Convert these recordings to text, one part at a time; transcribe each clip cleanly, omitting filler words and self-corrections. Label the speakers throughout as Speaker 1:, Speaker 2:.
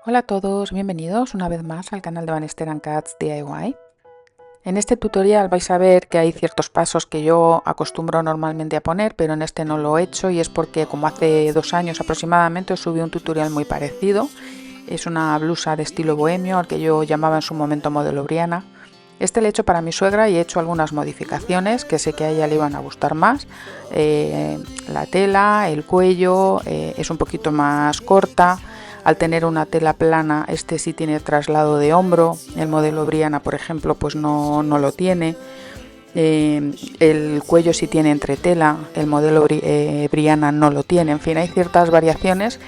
Speaker 1: Hola a todos, bienvenidos una vez más al canal de Vanesther Cats DIY. En este tutorial vais a ver que hay ciertos pasos que yo acostumbro normalmente a poner, pero en este no lo he hecho y es porque como hace 2 años aproximadamente os subí un tutorial muy parecido. Es una blusa de estilo bohemio, al que yo llamaba en su momento modelo Brianna. Este lo he hecho para mi suegra y he hecho algunas modificaciones que sé que a ella le iban a gustar más. La tela, el cuello, es un poquito más corta. Al tener una tela plana, este sí tiene traslado de hombro. El modelo Brianna, por ejemplo, pues no lo tiene. El cuello sí tiene entretela, el modelo Brianna no lo tiene. En fin, hay ciertas variaciones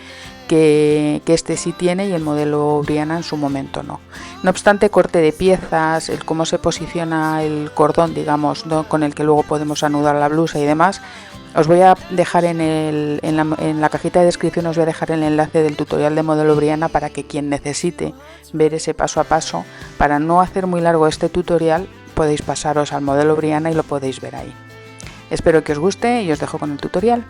Speaker 1: que este sí tiene y el modelo Brianna en su momento no. No obstante, corte de piezas, el cómo se posiciona el cordón, digamos, ¿no?, con el que luego podemos anudar la blusa y demás, os voy a dejar en la cajita de descripción, os voy a dejar el enlace del tutorial de modelo Brianna para que quien necesite ver ese paso a paso, para no hacer muy largo este tutorial, podéis pasaros al modelo Brianna y lo podéis ver ahí. Espero que os guste y os dejo con el tutorial.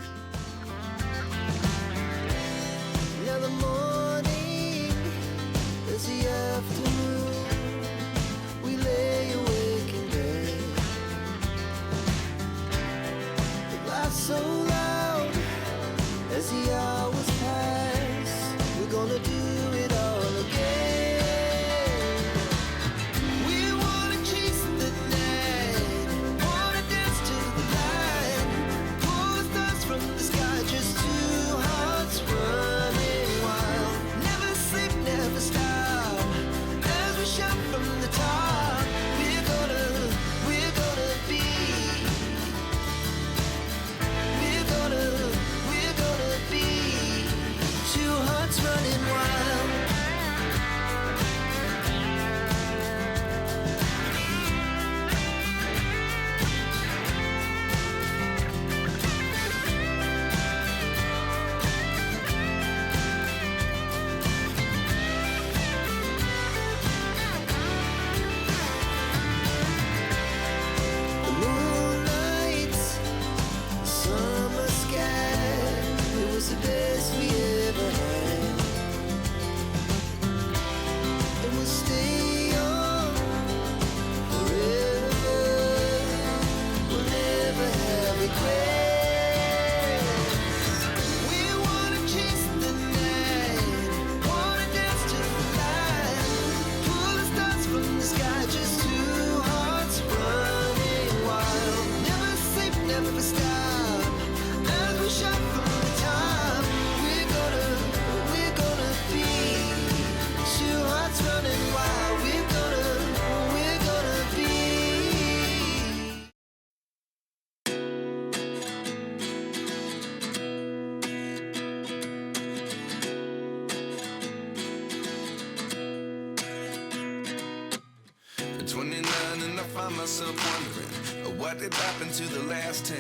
Speaker 2: Myself wondering what did happen to the last 10.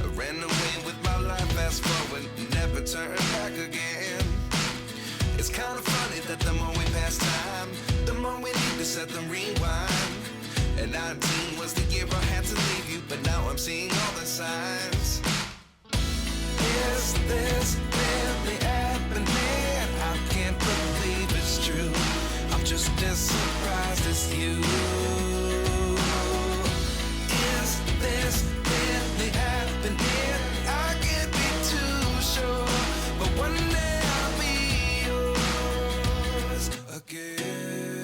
Speaker 2: I ran away with my life, fast forward, never turn back again. It's kind of funny that the more we pass time, the more we need to set the rewind. And 19 was the year I had to leave you, but now I'm seeing all the signs. Is this really happening? I can't believe it's true. I'm just as surprised as you. This really happening? I can't be too sure, but one day I'll be yours again.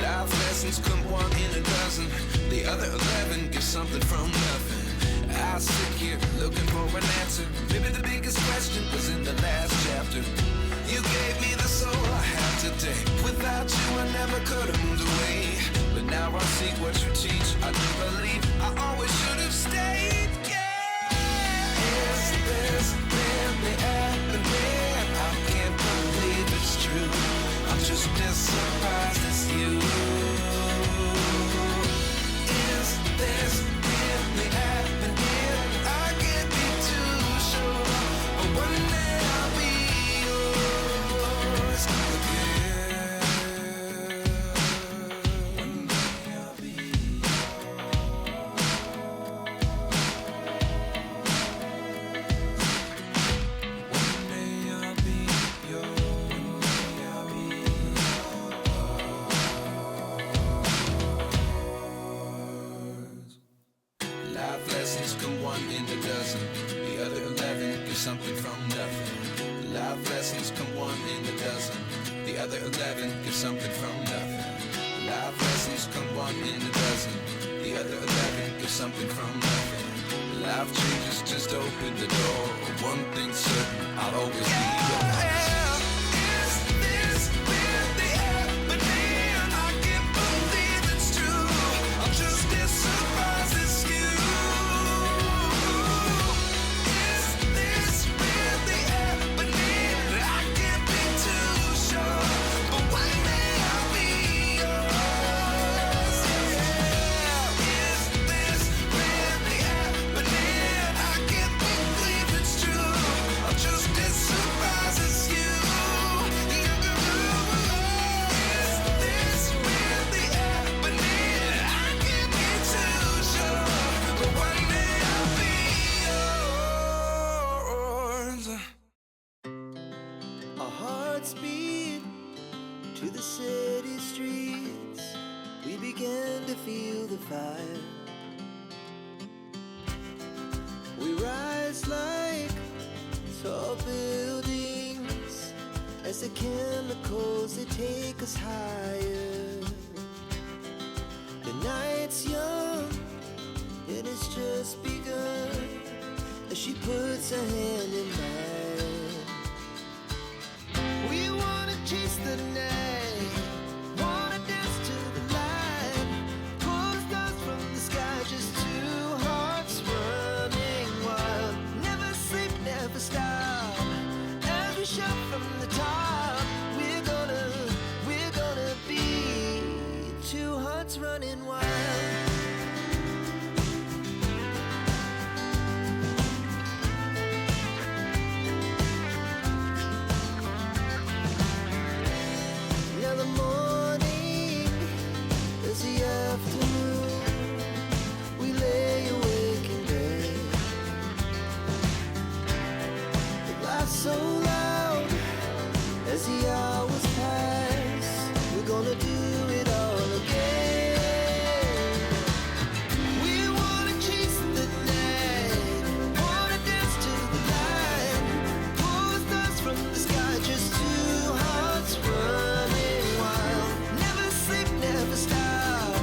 Speaker 2: Life lessons come 1 in a dozen. The other 11 give something from nothing. I sit here looking for an answer. Maybe the biggest question was in the last chapter. You gave me the soul I have today. Without you I never could have moved away. But now I see what you teach. I do believe I always should have stayed. Yeah. Is this really happening? I can't believe it's true. I'm just as surprised as you. Is this really happening? I can't be too sure, but one day I'll be yours again. One day I'll be yours. lessons come one in a dozen. The other 11 give something from nothing. Life lessons come one in a dozen. The other 11 give something from nothing. Life lessons come one in a dozen. The other 11 give something from nothing. Life changes, just open the door. One thing's certain, I'll always be yours. Is this really happening? I can't believe it's true. I'm just as surprised as you. Is this really happening? I can't be too sure, but one day I'll be yours. Yeah. Is this really happening? I can't believe it's true. I'm just as surprised as you. Is this really happening? I can't be too sure, but one day I'll be yours.
Speaker 3: Our hearts beat to the city streets. We began to feel the fire. We rise like tall buildings as the chemicals, they take us higher. The night's young and it's just begun as she puts her hand in mine. We wanna chase the night, wanna dance to the light, pull the stars from the sky, just two hearts running wild. Never sleep, never stop, as we shout from the top. We're gonna be two hearts running wild. Now the morning is the afternoon. We lay awake in bed. The laughs so loud as the hours pass. We're gonna do it all again. We wanna chase the night, wanna dance to the light, pull the stars from the sky, just two hearts running wild. Never sleep, never stop,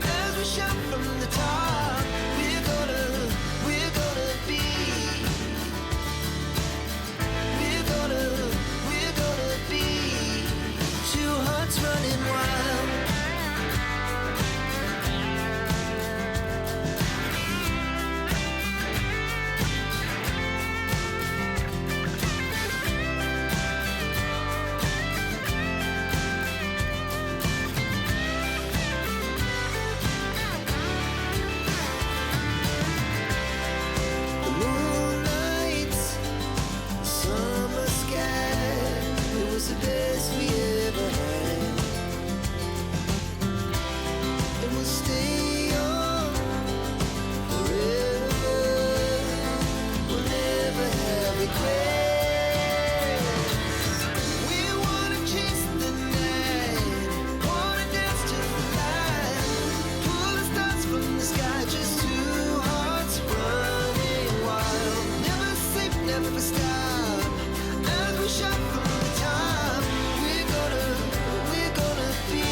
Speaker 3: as we shout from the top. We're gonna be. We're gonna be two hearts running wild. The moonlight, the summer sky, it was the best we ever had. And we'll stay young forever. We'll never have regrets. We wanna chase the night, wanna dance to the light, pull the stars from the sky, just two hearts running wild. Never sleep, never stop, as we shout from the top. We're gonna be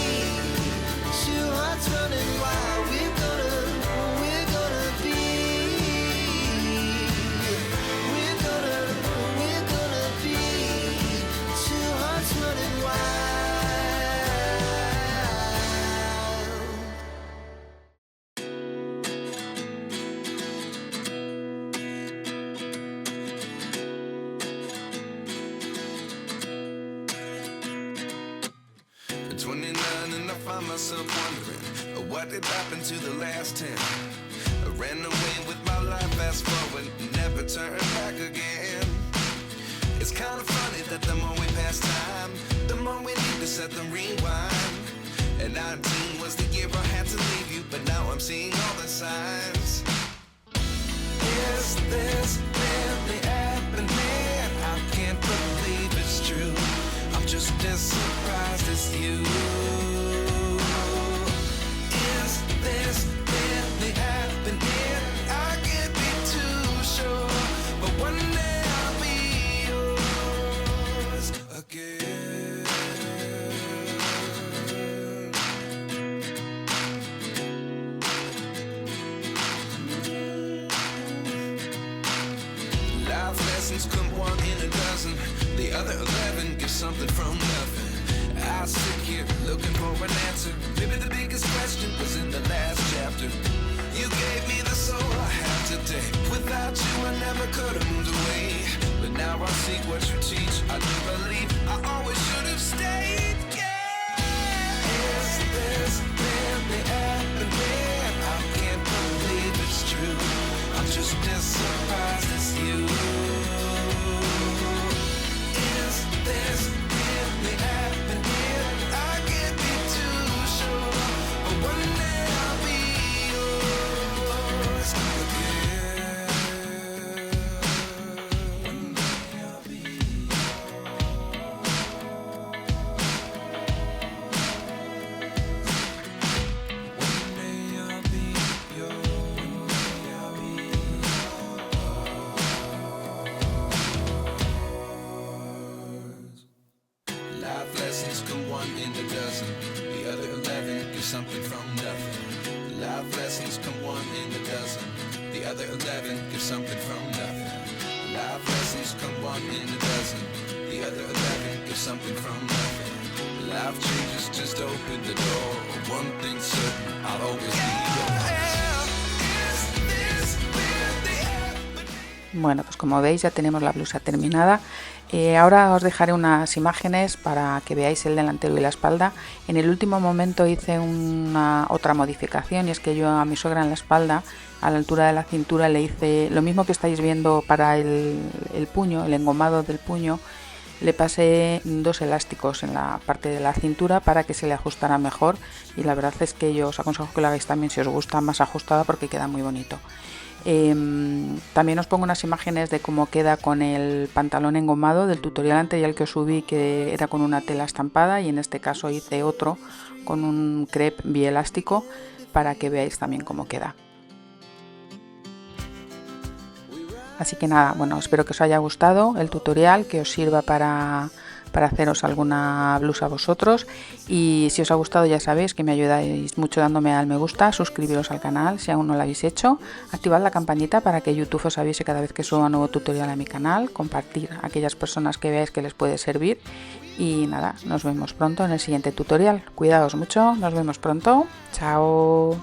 Speaker 3: two hearts running wild. We're gonna be. We're gonna be two hearts running wild.
Speaker 2: At 29 and I find myself wondering, what did happen to the last 10? I ran away with my life, fast forward, never turn back again. It's kind of funny that the more we pass time, the more we need to set the rewind. And 19 was the year I had to leave you, but now I'm seeing all the signs. Is this really happening? I can't believe it's true. I'm just as surprised as you. Is this really happening? I can't be lessons come one in a dozen. The other 11 get something from nothing. I sit here looking for an answer. Maybe the biggest question was in the last chapter. You gave me the soul I have today. Without you I never could have moved away. But now I see what you teach. I do believe I always should have stayed. Is this really happening? I can't believe it's true. I'm just as surprised as you. Is this really happening? I can't be too sure. But one day I'll be yours again. One day I'll be life lessons come one in a dozen. The other 11 get something from nothing. Life lessons come one in a dozen. The other 11 get something from nothing. Life lessons come one in a dozen. The other 11 get something from nothing. Life changes just open the door. One thing's certain, I'll always be yours.
Speaker 1: Bueno, pues como veis ya tenemos la blusa terminada. Ahora os dejaré unas imágenes para que veáis el delantero y la espalda. En el último momento hice otra modificación, y es que yo a mi suegra en la espalda, a la altura de la cintura, le hice lo mismo que estáis viendo para el puño, el engomado del puño. Le pasé 2 elásticos en la parte de la cintura para que se le ajustara mejor, y la verdad es que yo os aconsejo que lo hagáis también si os gusta más ajustada, porque queda muy bonito. También os pongo unas imágenes de cómo queda con el pantalón engomado del tutorial anterior que os subí, que era con una tela estampada, y en este caso hice otro con un crepe bielástico para que veáis también cómo queda. Así que nada, bueno, espero que os haya gustado el tutorial, que os sirva para haceros alguna blusa vosotros, y si os ha gustado ya sabéis que me ayudáis mucho dándome al me gusta, suscribiros al canal si aún no lo habéis hecho, activad la campanita para que YouTube os avise cada vez que suba un nuevo tutorial a mi canal, compartir a aquellas personas que veáis que les puede servir, y nada, nos vemos pronto en el siguiente tutorial. Cuidaos mucho, nos vemos pronto, chao.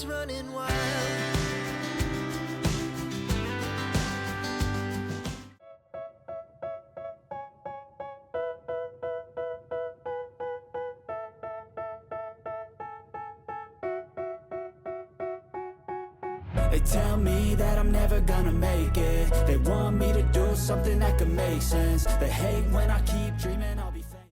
Speaker 3: Running wild. They tell me that I'm never gonna make it. They want me to do something that could make sense. They hate when I keep dreaming.